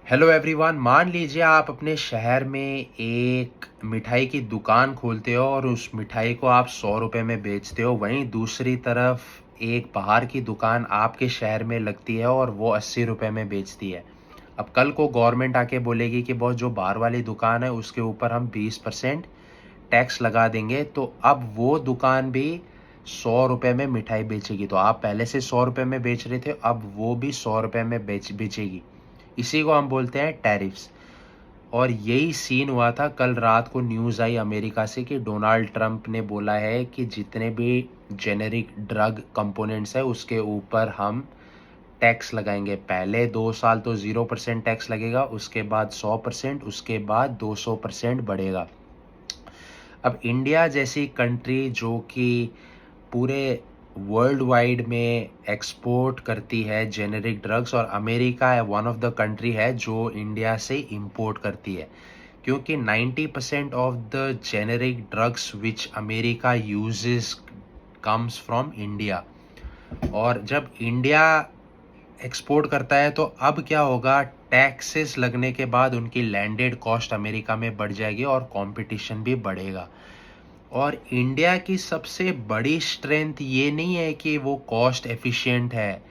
Hello everyone, मान लीजिए आप अपने शहर में एक मिठाई की दुकान खोलते हो और उस मिठाई को आप 100 रुपये में बेचते हो। वहीं दूसरी तरफ एक बाहर की दुकान आपके शहर में लगती है और वो 80 रुपये में बेचती है। अब कल को गवर्नमेंट आके बोलेगी कि बॉस, जो बाहर वाली दुकान है उसके ऊपर हम 20% टैक्स लगा देंगे, तो अब वो दुकान भी 100 रुपये में मिठाई बेचेगी। तो आप पहले से 100 रुपये में बेच रहे थे, अब वो भी 100 रुपये में बेचेगी। इसी को हम बोलते हैं टैरिफ्स। और यही सीन हुआ था। कल रात को न्यूज़ आई अमेरिका से कि डोनाल्ड ट्रंप ने बोला है कि जितने भी जेनेरिक ड्रग कंपोनेंट्स है उसके ऊपर हम टैक्स लगाएंगे। पहले 2 साल तो 0% टैक्स लगेगा, उसके बाद 100%, उसके बाद 200% बढ़ेगा। अब इंडिया जैसी कंट्री जो कि पूरे वर्ल्ड वाइड में एक्सपोर्ट करती है जेनेरिक ड्रग्स, और America one of the country है जो इंडिया से इंपोर्ट करती है, क्योंकि 90% of the generic drugs which America uses comes from India. और जब इंडिया एक्सपोर्ट करता है तो अब क्या होगा, टैक्सेस लगने के बाद उनकी लैंडेड कॉस्ट अमेरिका में बढ़ जाएगी और कंपटीशन भी बढ़ेगा। और इंडिया की सबसे बड़ी स्ट्रेंथ ये नहीं है कि वो कॉस्ट एफिशिएंट है।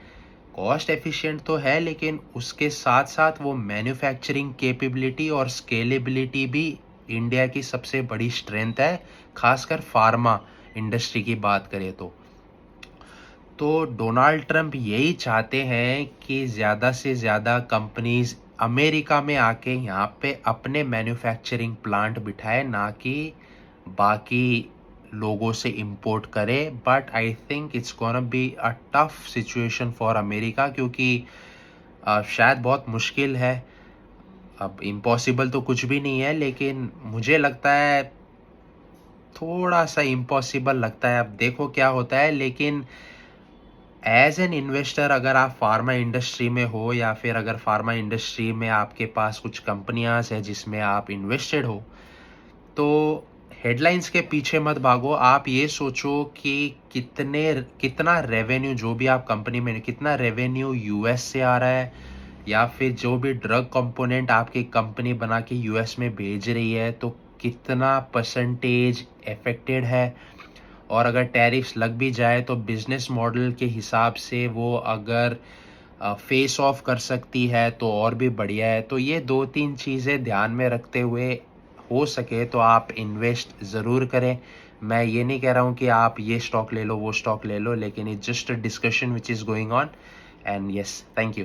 कॉस्ट एफिशिएंट तो है, लेकिन उसके साथ साथ वो मैन्युफैक्चरिंग कैपेबिलिटी और स्केलेबिलिटी भी इंडिया की सबसे बड़ी स्ट्रेंथ है, खासकर फार्मा इंडस्ट्री की बात करें तो डोनाल्ड ट्रंप यही चाहते हैं कि ज़्यादा से ज़्यादा कंपनीज अमेरिका में आके यहाँ पे अपने मैन्युफैक्चरिंग प्लांट बिठाए, ना कि बाकी लोगों से इंपोर्ट करे। But I think it's gonna be a tough situation for America, क्योंकि शायद बहुत मुश्किल है। अब इम्पॉसिबल तो कुछ भी नहीं है, लेकिन मुझे लगता है थोड़ा सा इम्पॉसिबल लगता है। अब देखो क्या होता है। लेकिन एज एन इन्वेस्टर, अगर आप फार्मा इंडस्ट्री में हो या फिर अगर फार्मा इंडस्ट्री में आपके पास कुछ कंपनियां हैं जिसमें आप इन्वेस्टेड हो, तो हेडलाइंस के पीछे मत भागो। आप ये सोचो कि कितना रेवेन्यू, जो भी आप कंपनी में, कितना रेवेन्यू यूएस से आ रहा है, या फिर जो भी ड्रग कंपोनेंट आपकी कंपनी बना के यूएस में भेज रही है, तो कितना परसेंटेज अफेक्टेड है। और अगर टैरिफ्स लग भी जाए तो बिजनेस मॉडल के हिसाब से वो अगर फेस ऑफ कर सकती है तो और भी बढ़िया है। तो ये 2-3 चीज़ें ध्यान में रखते हुए हो सके तो आप इन्वेस्ट ज़रूर करें। मैं ये नहीं कह रहा हूँ कि आप ये स्टॉक ले लो, वो स्टॉक ले लो, लेकिन it's just a discussion which is going on. And yes, thank you.